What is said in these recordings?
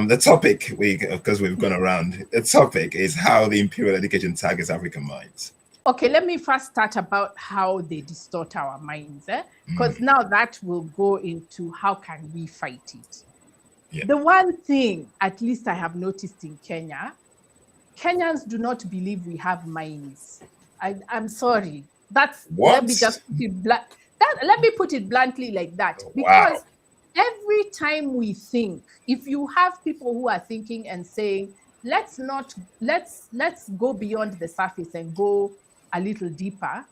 the topic, because we've gone around, the topic is how the imperial education targets African minds. Okay, let me first start about how they distort our minds, because now that will go into how can we fight it. Yeah. The one thing, at least I have noticed in Kenya, Kenyans do not believe we have minds. I'm sorry. That's what? Let me just put it let me put it bluntly like that. Because every time we think, if you have people who are thinking and saying, let's go beyond the surface and go a little deeper,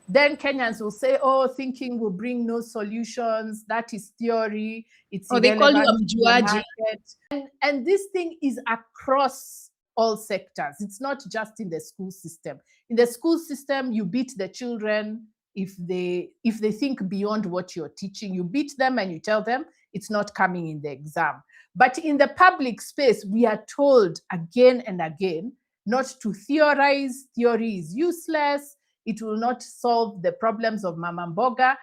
then Kenyans will say, oh, thinking will bring no solutions. That is theory. It's irrelevant to the market. And this thing is across all sectors. It's not just in the school system. In the school system, you beat the children if they think beyond what you're teaching. You beat them and you tell them it's not coming in the exam. But in the public space, we are told again and again not to theorize. Theory is useless. It will not solve the problems of Mama Mboga,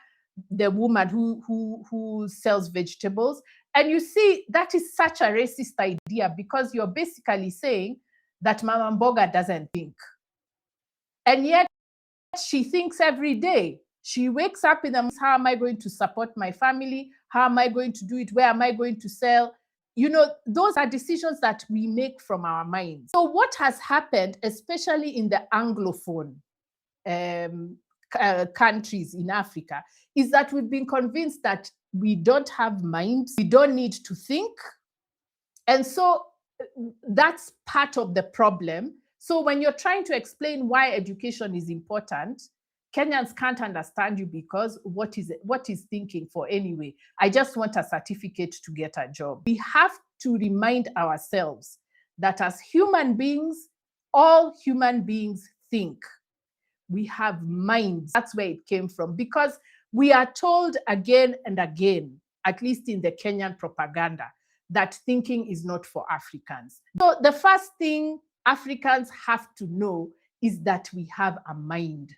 the woman who sells vegetables. And you see, that is such a racist idea, because you're basically saying that Mama Mboga doesn't think. And yet she thinks every day. She wakes up in the morning, how am I going to support my family? How am I going to do it? Where am I going to sell? You know, those are decisions that we make from our minds. So what has happened, especially in the Anglophone countries in Africa, is that we've been convinced that we don't have minds, we don't need to think. And so that's part of the problem. So when you're trying to explain why education is important, Kenyans can't understand you, because what is thinking for anyway? I just want a certificate to get a job. We have to remind ourselves that as human beings, all human beings think. We have minds. That's where it came from, because we are told again and again, at least in the Kenyan propaganda, that thinking is not for Africans. So the first thing Africans have to know is that we have a mind.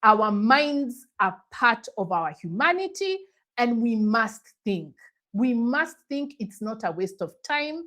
Our minds are part of our humanity, and we must think. We must think. It's not a waste of time.